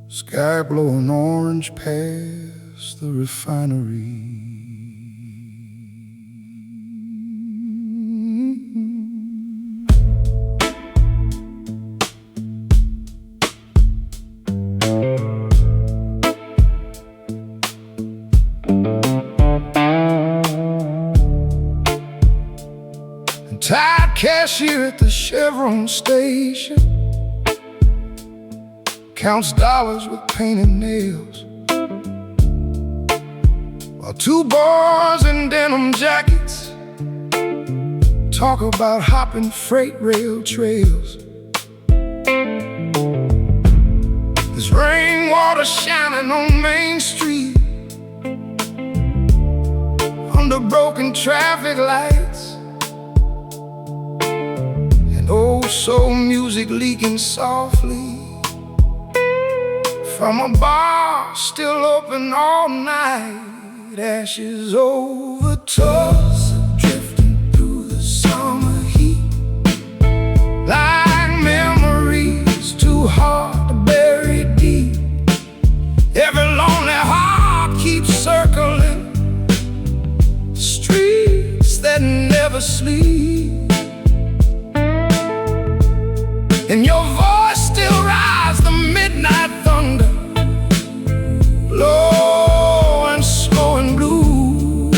Sky blowing orange past the refinery. And tired cashier at the Chevron station counts dollars with painted nails, while two boys in denim jackets talk about hopping freight rail trails. There's rainwater shining on Main Street under broken traffic lights, and old soul music leaking softly from a bar still open all night. Ashes over Tulsa, drifting through the summer heat, like memories too hard to bury deep. Every lonely heart keeps circling streets that never sleep, and your voice still rises the midnight thunder, low and slow and blue.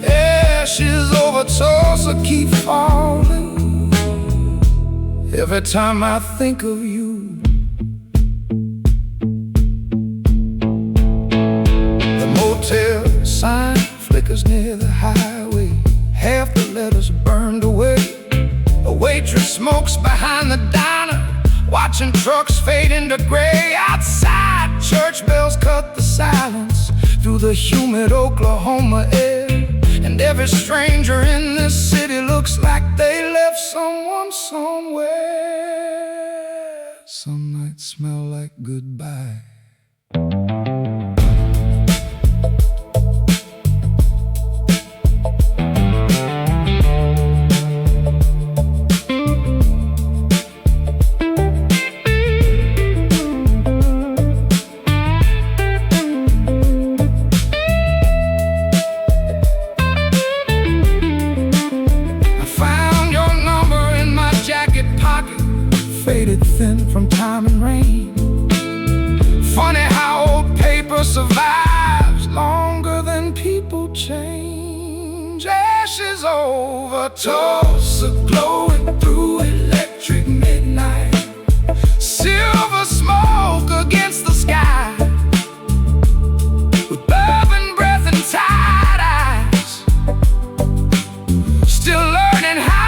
Ashes over Tulsa keep falling every time I think of you. The motel sign flickers near the highway, half the letters burned away. A waitress smokes behind the diner, watching trucks fade into gray. Outside, church bells cut the silence through the humid Oklahoma air, and every stranger in this city looks like they left someone somewhere. Some nights smell like goodbye. Faded thin from time and rain. Funny how old paper survives longer than people change. Ashes over Tulsa, glowing through electric midnight. Silver smoke against the sky, with bourbon breath and tired eyes, still learning how.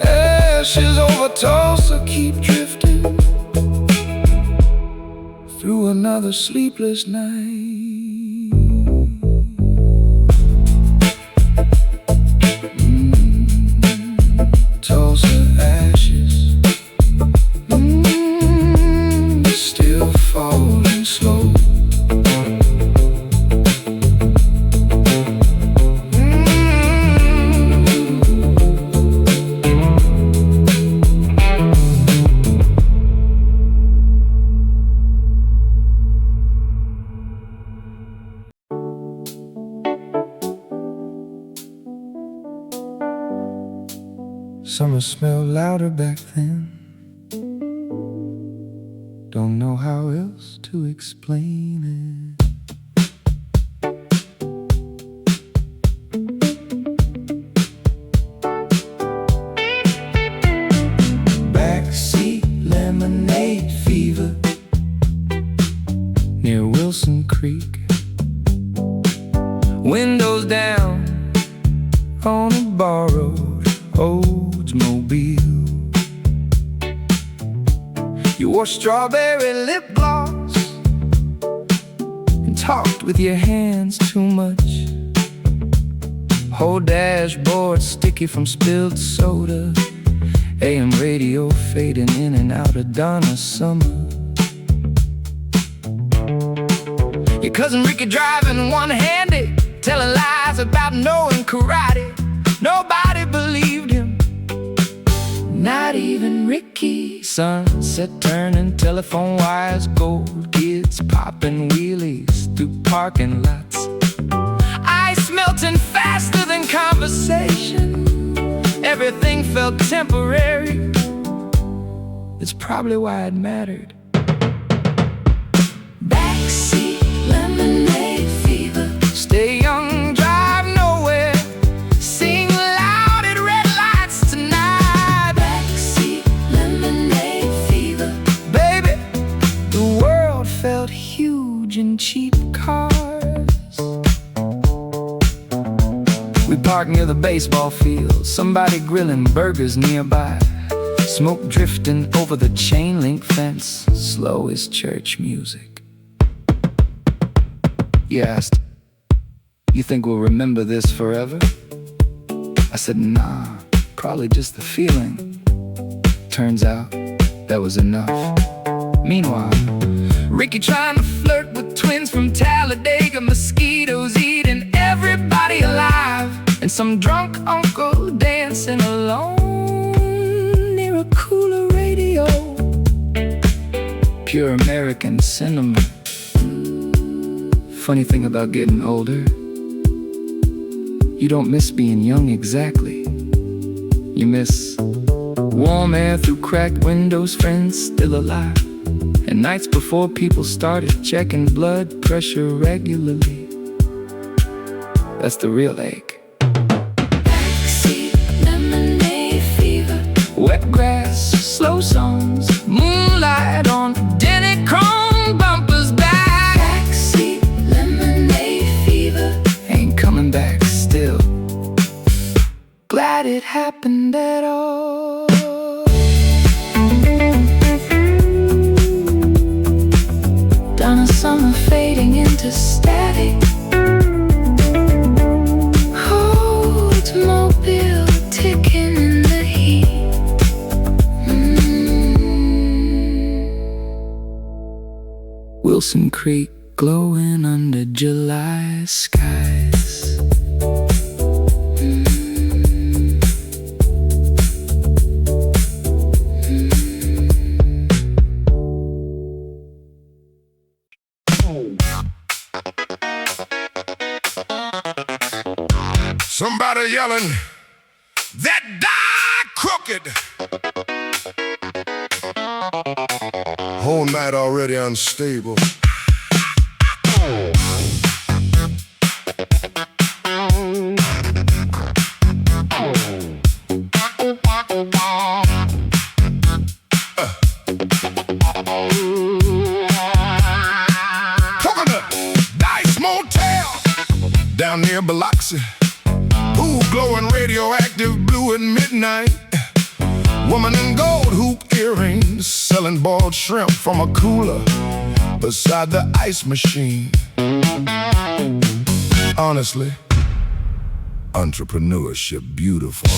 Ashes over Tulsa keep drifting through another sleepless night. Tulsa ashes, still falling slow. Summer smelled louder back then. Don't know how else to explain it. Backseat lemonade fever near Wilson Creek. Windows down on a borrowed Oldsmobile. You wore strawberry lip gloss and talked with your hands too much. Whole dashboard sticky from spilled soda. AM radio fading in and out of Donna Summer. Your cousin Ricky driving one-handed, telling lies about knowing karate. Nobody believed him, not even Ricky. Sunset turning, telephone wires, gold kids popping wheelies through parking lots. Ice melting faster than conversation. Everything felt temporary. It's probably why it mattered. Backseat, lemonade fever. Stay young, drive nowhere. Sing loud at red lights tonight. Backseat, lemonade fever. Baby, the world felt huge in cheap cars. We parked near the baseball field, somebody grilling burgers nearby. Smoke drifting over the chain link fence, slow as church music. You asked, "You think we'll remember this forever?" I said, "Nah, probably just the feeling." Turns out, that was enough. Meanwhile, Ricky trying to flirt with twins from Talladega, mosquitoes eating everybody alive, and some drunk uncle dancing alone near a cooler radio. Pure American cinema. Funny thing about getting older, you don't miss being young exactly. You miss warm air through cracked windows, friends still alive, and nights before people started checking blood pressure regularly. That's the real ache. Backseat, lemonade fever. Wet grass, slow songs, moonlight on Denny chrome bumpers back. Backseat, lemonade fever. Ain't coming back still. Glad it happened at all. Donna Summer fading into static. Mobile ticking in the heat. Wilson Creek glowing under July skies. Somebody yelling, "That die crooked!" Whole night already unstable. Coconut Dice Motel down near Biloxi. Pool glowing radioactive blue at midnight. Woman in gold hoop earrings selling boiled shrimp from a cooler beside the ice machine. Honestly, entrepreneurship beautiful.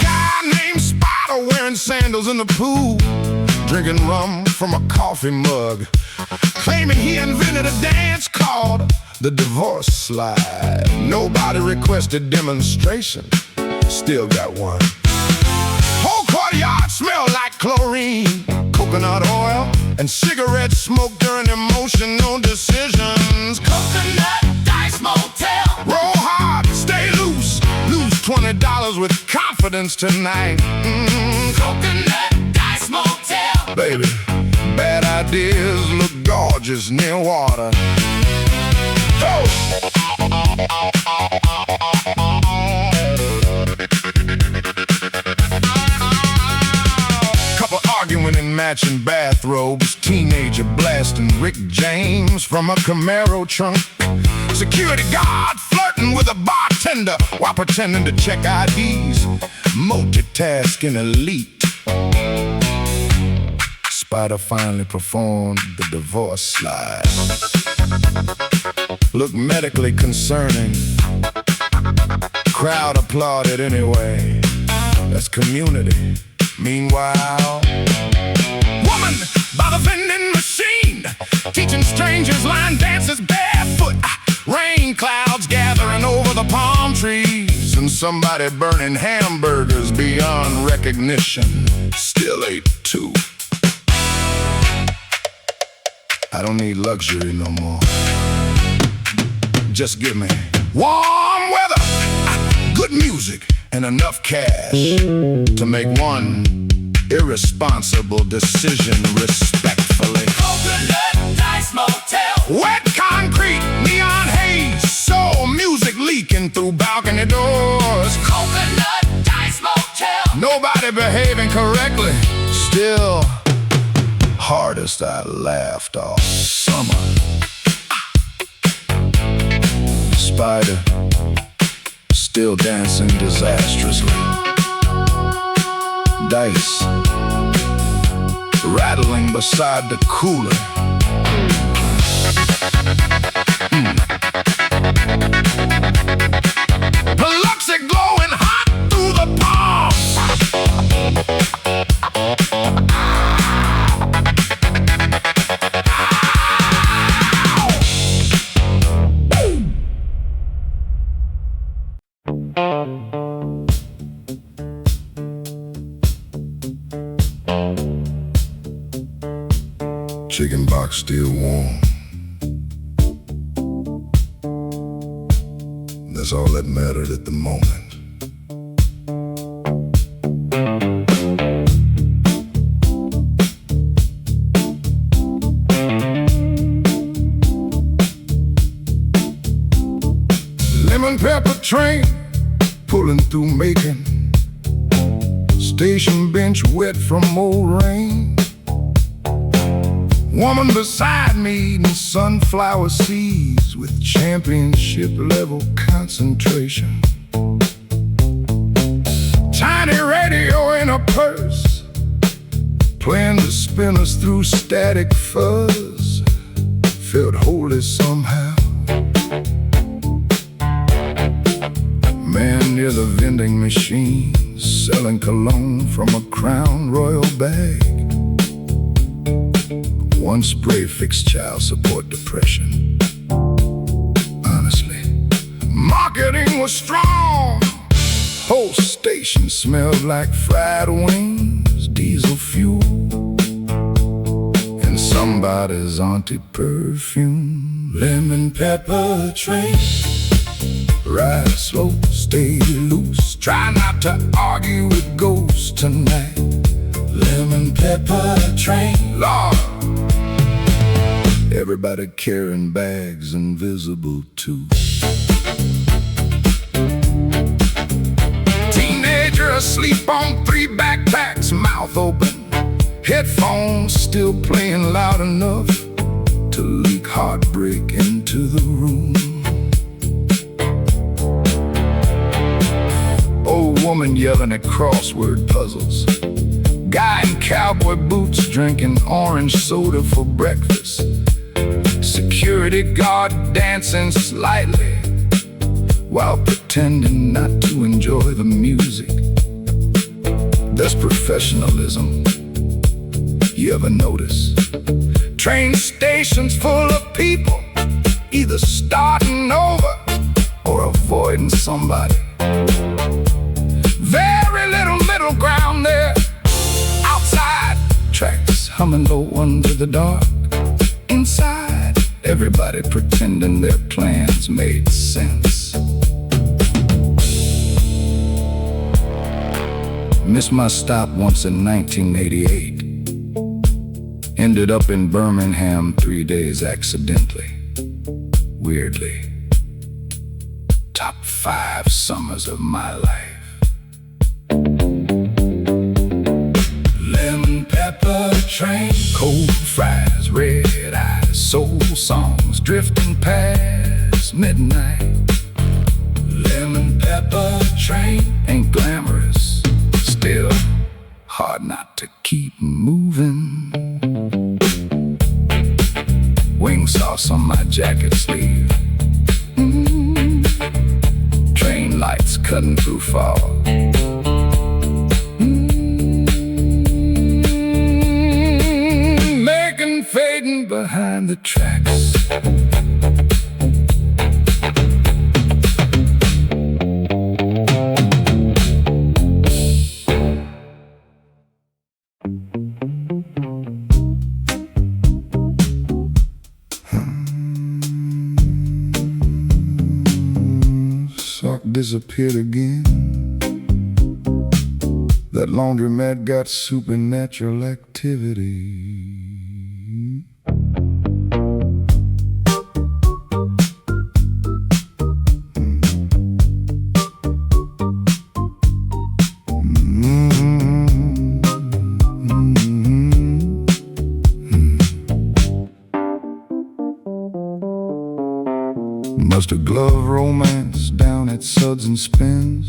Guy named Spider wearing sandals in the pool, drinking rum from a coffee mug, claiming he invented a dance called the divorce slide. Nobody requested demonstration, still got one. Whole courtyard smelled like chlorine, coconut oil, and cigarette smoke during emotional decisions. Coconut Dice Motel. Roll hard, stay loose, lose $20 with confidence tonight. Coconut Dice Motel. Baby, bad ideas look gorgeous near water. Oh! Couple arguing in matching bathrobes, teenager blasting Rick James from a Camaro trunk. Security guard flirting with a bartender while pretending to check IDs. Multitasking elite. Spider finally performed the divorce slide. Looked medically concerning. Crowd applauded anyway. That's community. Meanwhile, woman by the vending machine, teaching strangers line dances barefoot. Rain clouds gathering over the palm trees, and somebody burning hamburgers beyond recognition. Still ate two. I don't need luxury no more. Just give me warm weather, good music, and enough cash to make one irresponsible decision respectfully. Coconut Dice Motel. Wet concrete, neon haze, soul music leaking through balcony doors. Coconut Dice Motel. Nobody behaving correctly. Still, hardest I laughed all summer. Spider still dancing disastrously. Dice rattling beside the cooler. Biloxi glowing hot through the palms. Chicken box still warm. That's all that mattered at the moment. Lemon pepper train pulling through Macon. Station bench wet from old rain. Woman beside me eating sunflower seeds with championship level concentration. Tiny radio in her purse, playing to spin us through static fuzz. Felt holy somehow. Man near the vending machine, selling cologne from a Crown Royal bag. One spray fixed child support depression. Honestly, marketing was strong. Whole station smelled like fried wings, diesel fuel, and somebody's auntie perfume. Lemon pepper train, ride slow, stay loose. Try not to argue with ghosts tonight. Lemon pepper train, Lord. Everybody carrying bags invisible too. Teenager asleep on 3 backpacks, mouth open. Headphones still playing loud enough to leak heartbreak into the room. Old woman yelling at crossword puzzles. Guy in cowboy boots drinking orange soda for breakfast. Security guard dancing slightly while pretending not to enjoy the music. That's professionalism. You ever notice? Train stations full of people, either starting over or avoiding somebody. Very little middle ground there. Outside, tracks humming low under the dark. Inside, everybody pretending their plans made sense. Missed my stop once in 1988. Ended up in Birmingham 3 days accidentally. Weirdly. Top 5 summers of my life. Lemon pepper train, cold fries, red eyes, soul songs drifting past midnight. Lemon pepper train ain't glamorous, still hard not to keep moving. Wing sauce on my jacket sleeve. Train lights cutting through fog. Making fading behind the tracks. Sock disappeared again. That laundromat got supernatural activity. Must a glove romance down at Suds and Spins.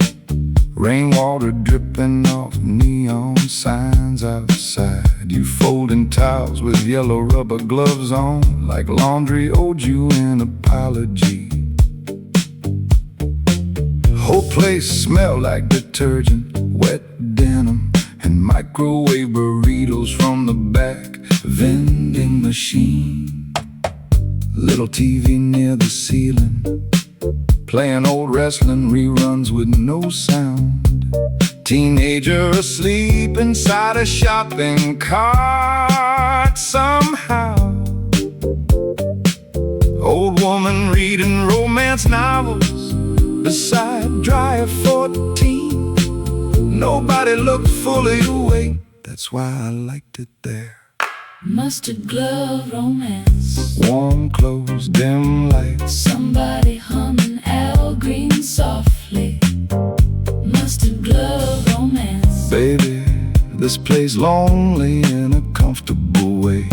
Rainwater dripping off neon signs outside. You folding towels with yellow rubber gloves on, like laundry owed you an apology. Whole place smelled like detergent, wet denim, and microwave burritos from the back vending machine. Little TV near the ceiling, playing old wrestling reruns with no sound. Teenager asleep inside a shopping cart somehow. Old woman reading romance novels beside dryer 14. Nobody looked fully awake, that's why I liked it there. Mustard glove romance. Warm clothes, dim lights. Somebody humming Al Green softly. Mustard glove romance. Baby, this plays lonely in a comfortable way.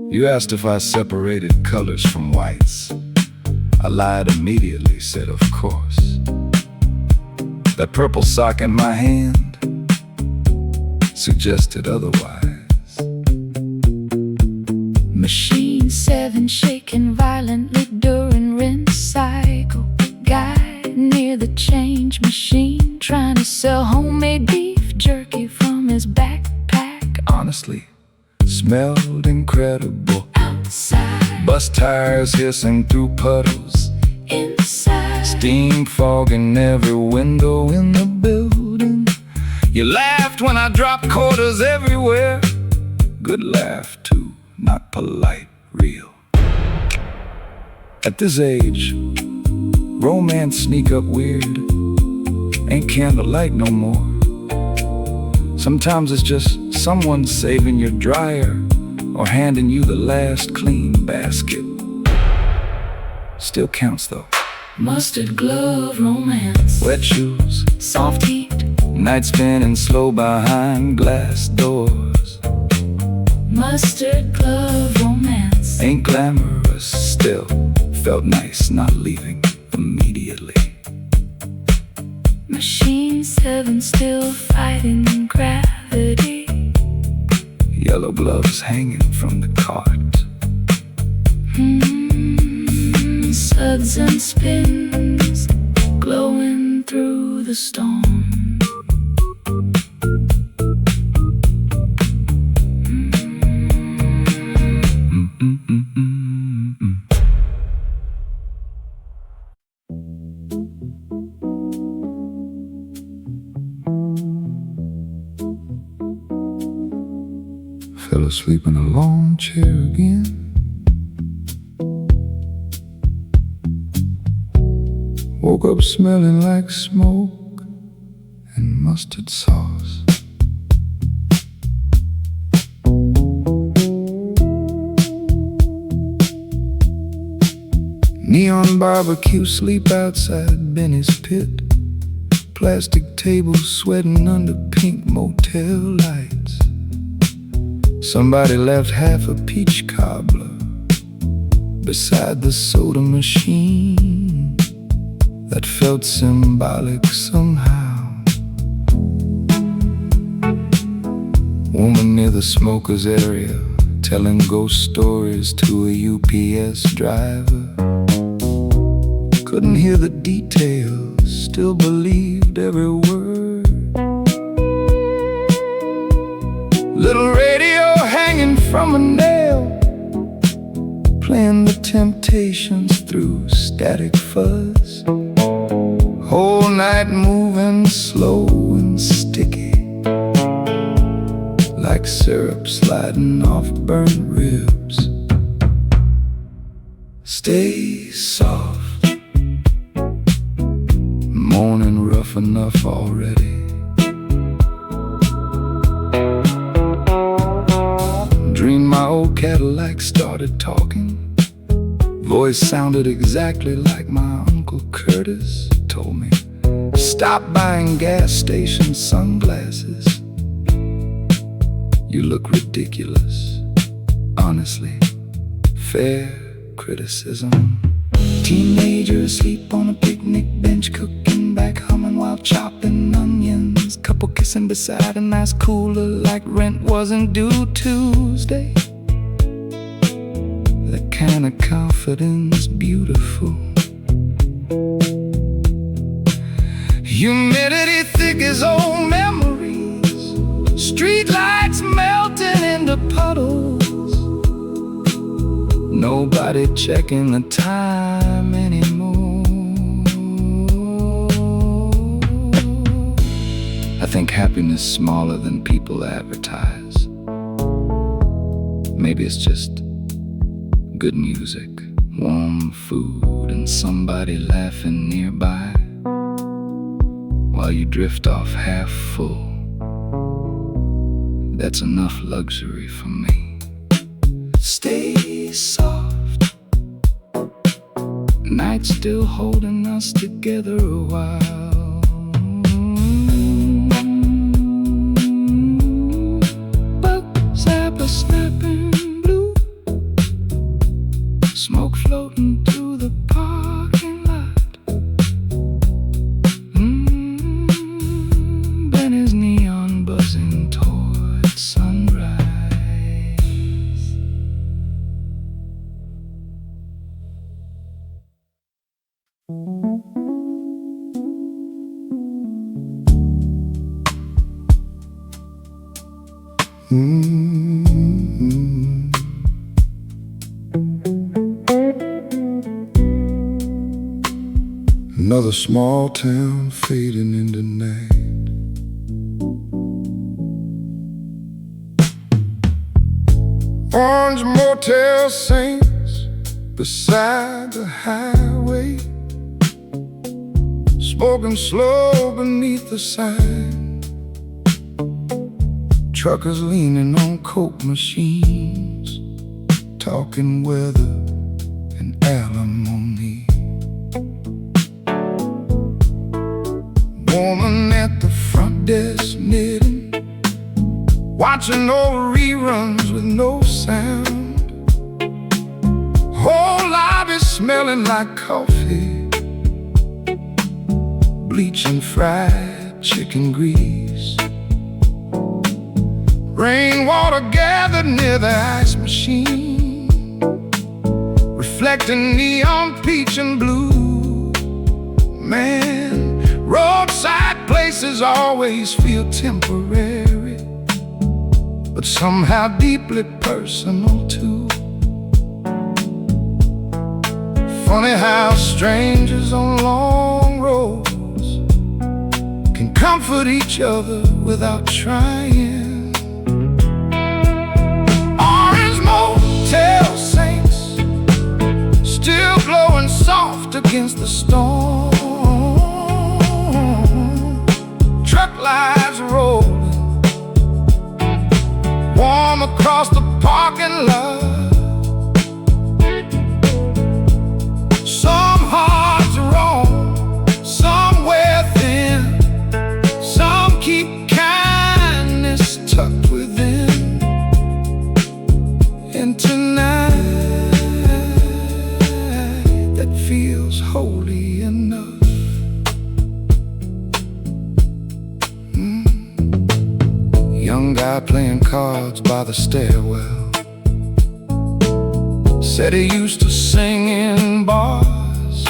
You asked if I separated colors from whites. I lied immediately, said of course. That purple sock in my hand suggested otherwise. Machine 7 shaking violently during rinse cycle. Guy near the change machine trying to sell homemade beef jerky from his backpack. Honestly, smelled incredible. Outside, Bus tires hissing through puddles. inside, Steam fogging every window in the building. You laughed when I dropped quarters everywhere. Good laugh too, not polite, real. At this age, romance sneak up weird. Ain't candlelight no more. Sometimes it's just someone saving your dryer or handing you the last clean basket. Still counts though. mustard glove romance. Wet shoes, Soft heat, night spinning slow behind glass doors. mustard glove romance. Ain't glamorous, still felt nice not leaving immediately. Machine 7 still fighting gravity. Yellow gloves hanging from the cart. Suds and spins glowing through the storm. Fell asleep in a lawn chair again. Woke up smelling like smoke and mustard sauce. Neon barbecue, sleep outside Benny's pit. Plastic tables sweating under pink motel lights. Somebody left half a peach cobbler beside the soda machine that felt symbolic somehow. Woman near the smokers area, telling ghost stories to a UPS driver. Couldn't hear the details, still believed every word. Little radio hanging from a nail, playing the Temptations through static fuzz. Whole night moving slow and sticky, like syrup sliding off burnt ribs. Stay soft, morning rough enough already. Dreamed my old Cadillac started talking. Voice sounded exactly like my Uncle Curtis. Told me, stop buying gas station sunglasses. You look ridiculous. Honestly, fair criticism. Teenagers sleep on a picnic bench, cooking back, humming while chopping onions. Couple kissing beside an ice cooler like rent wasn't due Tuesday. That kind of confidence, beautiful. Humidity thick as old memories, street lights melting into puddles. Nobody checking the time anymore. I think happiness is smaller than people advertise. Maybe it's just good music, warm food, and somebody laughing nearby, while you drift off half full. That's enough luxury for me. Stay soft, night still holding us together a while. Buck zapper snapping blue, smoke floating through the parking lot. Benny's neon buzzing toward sunrise. Another small town fading into night. Orange Motel Saints beside the highway, smoking slow beneath the sign. Truckers leaning on coke machines, talking weather and alimony. Woman at the front desk knitting, watching old reruns with no sound. Whole lobby smelling like coffee, bleach and fried chicken grease. Rainwater gathered near the ice machine, reflecting neon peach and blue. Man, roadside places always feel temporary, but somehow deeply personal too. Funny how strangers on long roads can comfort each other without trying. Orange Motel Saints still glowing soft against the storm. Truck lights rolling warm across the parking lot. Some hearts roam somewhere thin, some keep kindness tucked within. And tonight that feels holy enough. Young guy guy playing cards by the stairwell. Said he used to sing in bars.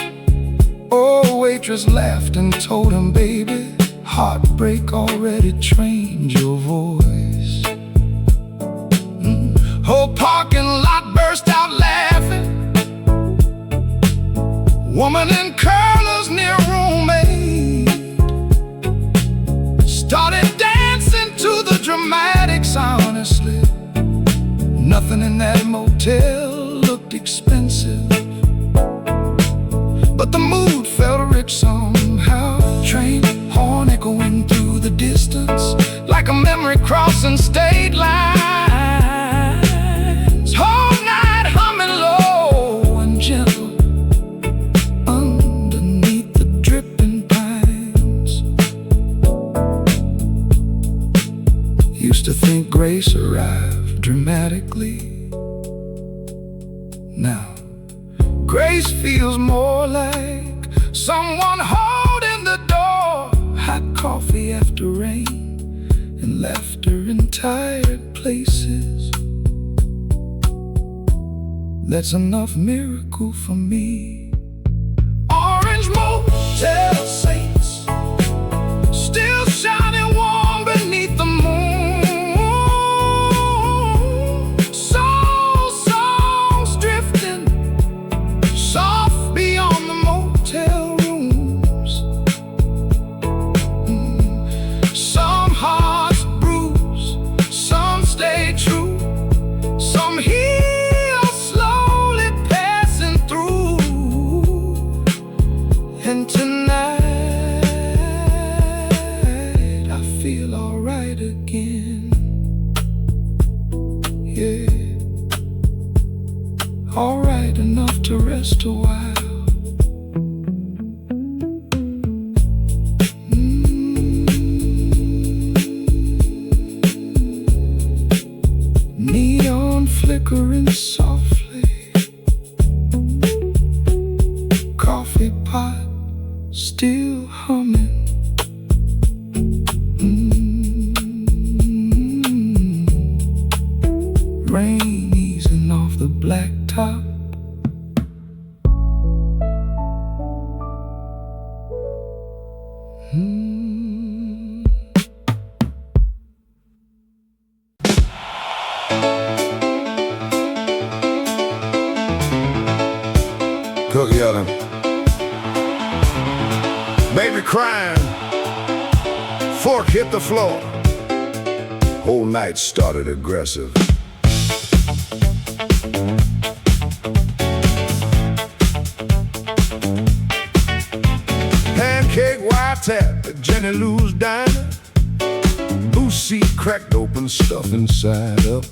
Oh, waitress laughed and told him, baby, heartbreak already trained your voice. Whole parking lot burst out laughing. Woman in curlers near roommate started dancing to the dramatics. Honestly, nothing in that motel looked expensive, but the mood felt rich somehow. Train horn echoing through the distance like a memory crossing state lines. Whole night humming low and gentle underneath the dripping pines. Used to think grace arrived dramatically. Now grace feels more like someone holding the door, hot coffee after rain, and laughter in tired places. That's enough miracle for me. Orange Motel saints still shining warm beneath the moon. Soul songs drifting soft beyond the motel rooms. Some hearts bruise, some stay true, some heal slowly passing through. And tonight I feel alright again. Yeah, alright enough to rest a while. Neon flickering softly, coffee pot still humming. Rain easing off the black top. Cook yelling, baby crying, fork hit the floor. Whole night started aggressive. Pancake Wiretap at Jenny Lou's diner. Loose seat cracked open, stuff inside up.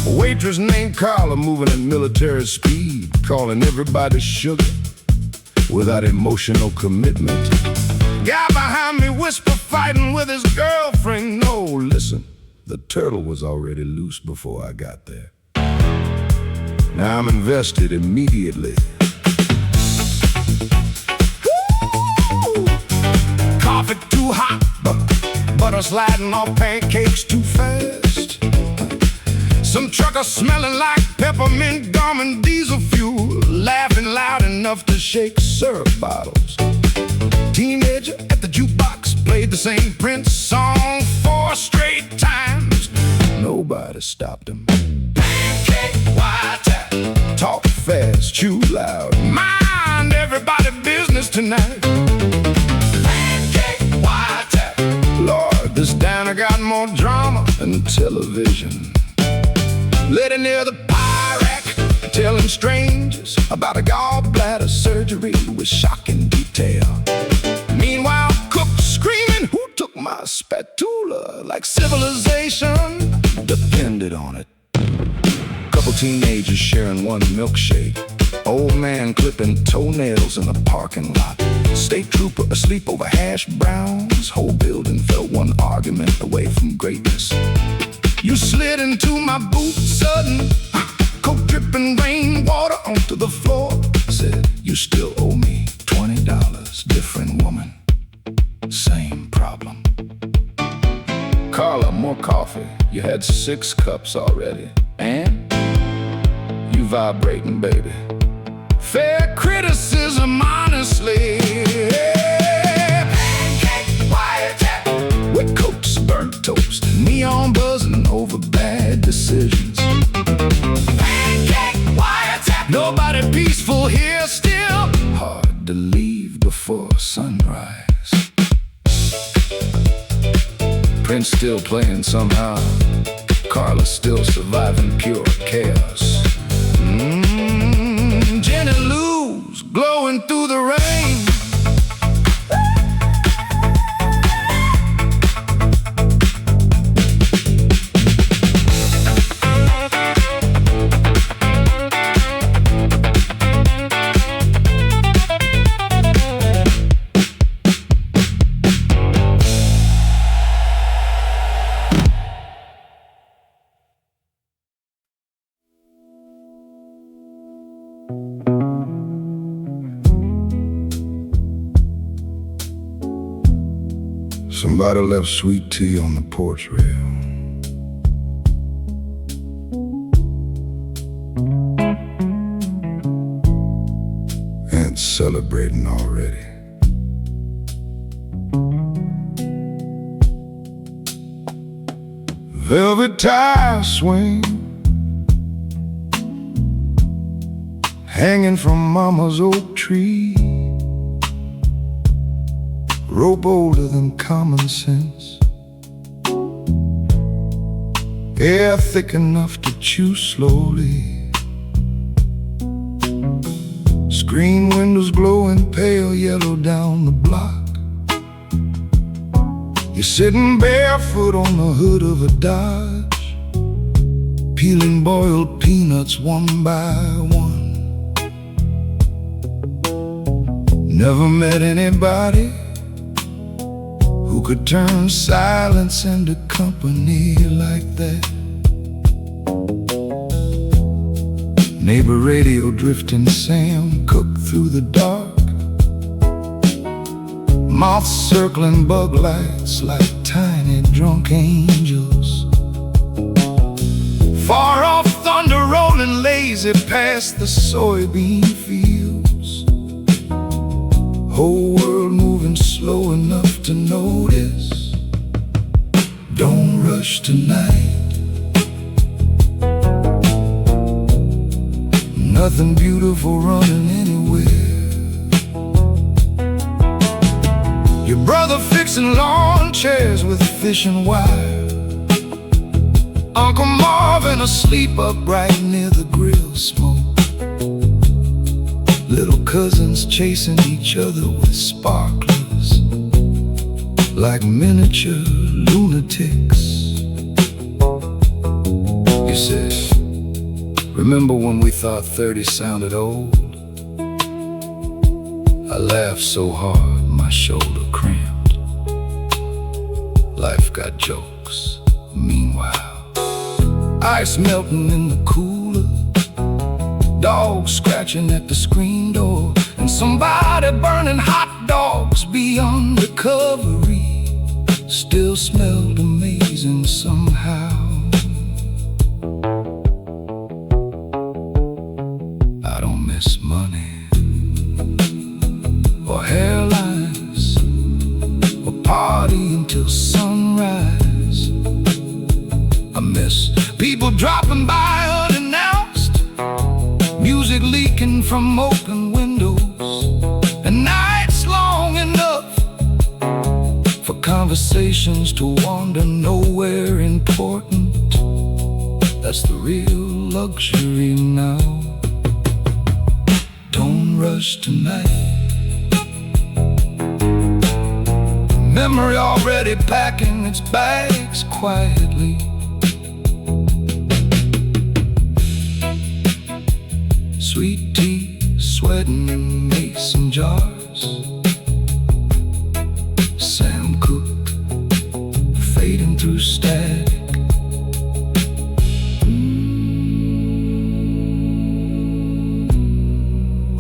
A waitress named Carla moving at military speed, calling everybody sugar without emotional commitment. Guy behind me whisper fighting with his girlfriend. No, listen, the turtle was already loose before I got there. Now I'm invested immediately. Woo! Coffee too hot, butter sliding off pancakes too fast. Some trucker smelling like peppermint gum and diesel fuel, laughing loud enough to shake syrup bottles. Teenager at the jukebox played the same Prince song 4 straight times. Nobody stopped him. Pancake Wiretap, talk fast, chew loud, mind everybody business tonight. Pancake Wiretap, Lord, this diner got more drama than television. Little near the pie rack, telling strangers about a gallbladder surgery with shocking detail. Meanwhile, cook screaming, who took my spatula? Like civilization depended on it. Couple teenagers sharing one milkshake. Old man clipping toenails in the parking lot. State trooper asleep over hash browns. Whole building felt one argument away from greatness. You slid into my boot sudden, coke dripping rainwater onto the floor. Said, you still owe me $20, different woman, same problem. Carla, more coffee. You had 6 cups already. And you vibrating, baby. Fair criticism, honestly. Pancake Wiretap with coats, burnt toast, neon buzzing over bad decisions. Pancake Wiretap, nobody peaceful here still. Hard to leave before sunrise. Prince still playing somehow. Carla's still surviving pure chaos. Jen and Lou's glowing through the rain. Somebody left sweet tea on the porch rail. And it's celebrating already. Velvet tie swing hanging from mama's oak tree. Rope older than common sense. Air thick enough to chew slowly. Screen windows glowing pale yellow down the block. You're sitting barefoot on the hood of a Dodge, peeling boiled peanuts one by one. Never met anybody who could turn silence into company like that. Neighbor radio drifting Sam Cooke through the dark. Moths circling bug lights like tiny drunk angels. Far off thunder rolling lazy past the soybean fields. Whole world moving slow enough to notice. Don't rush tonight. Nothing beautiful running anywhere. Your brother fixing lawn chairs with fishing wire. Uncle Marvin asleep upright near the grill smoke. Little cousins chasing each other with sparklers like miniature lunatics. You said, remember when we thought 30 sounded old? I laughed so hard my shoulder cramped. Life got jokes. Meanwhile, ice melting in the cooler, dogs scratching at the screen door, and somebody burning hot dogs beyond recovery still smelled amazing somehow. I don't miss money or hairlines or party until sunrise. I miss people dropping by unannounced, music leaking from open windows, and nights long enough for conversations to wander nowhere important. That's the real luxury now. Don't rush tonight. Memory already packing its bags quietly. Sweet tea sweating in mason jars. Sam Cooke fading through static.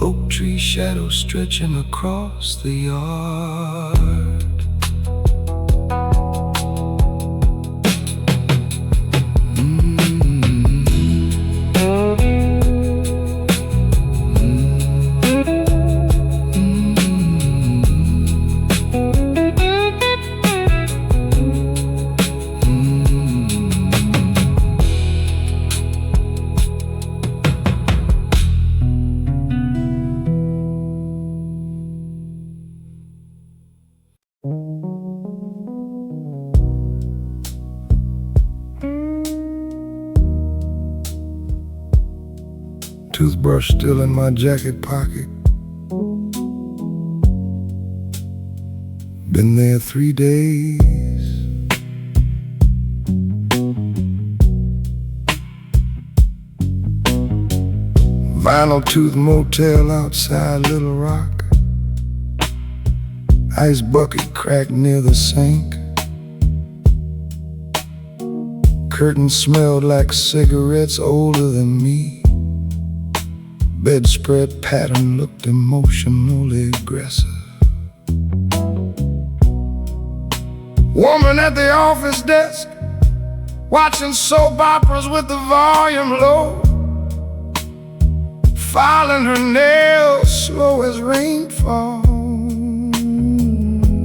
Oak tree shadow stretching across the yard. toothbrush still in my jacket pocket. Been there 3 days. Vinyl tooth motel outside Little Rock. Ice bucket cracked near the sink. Curtains smelled like cigarettes older than me. Bedspread pattern looked emotionally aggressive. Woman at the office desk, watching soap operas with the volume low, filing her nails slow as rainfall.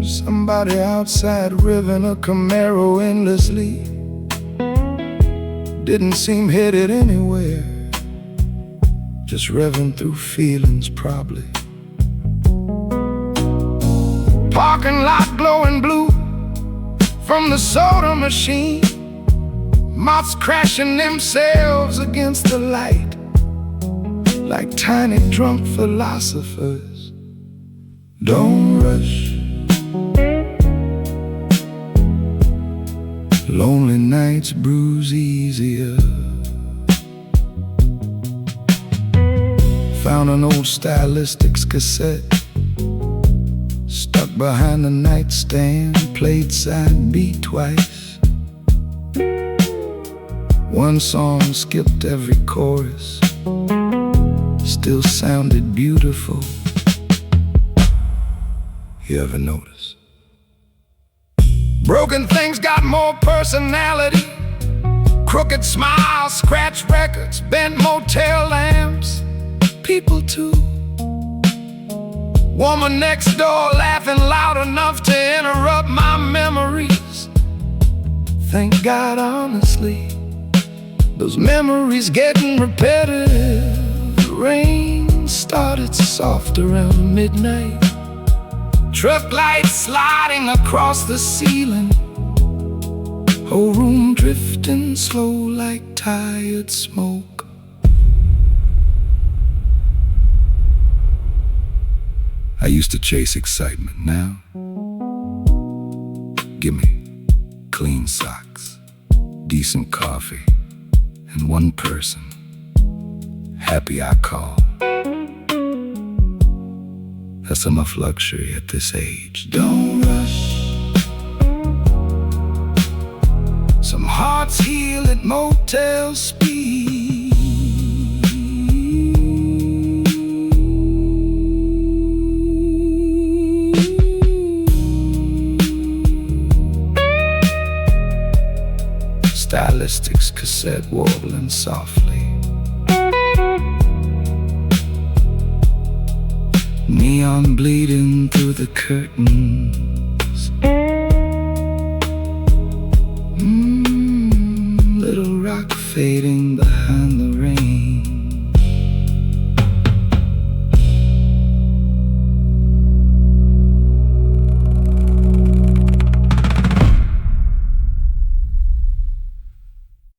Somebody outside revving a Camaro endlessly, didn't seem headed anywhere, just revving through feelings probably. Parking lot glowing blue from the soda machine, moths crashing themselves against the light like tiny drunk philosophers. Don't rush, lonely nights bruise easier. Found an old Stylistics cassette stuck behind the nightstand, played side B twice. One song skipped every chorus, still sounded beautiful. You ever notice? Broken things got more personality. Crooked smiles, scratch records, bent motel lamps. People too. Woman next door laughing loud enough to interrupt my memories. Thank God, honestly, those memories getting repetitive. The rain started soft around midnight. Truck lights sliding across the ceiling. Whole room drifting slow like tired smoke. I used to chase excitement. Now, give me clean socks, decent coffee, and one person happy I call. That's enough luxury at this age. Don't rush. Some hearts heal at motel speed. Stylistics cassette warbling softly. Neon bleeding through the curtains. Little Rock fading behind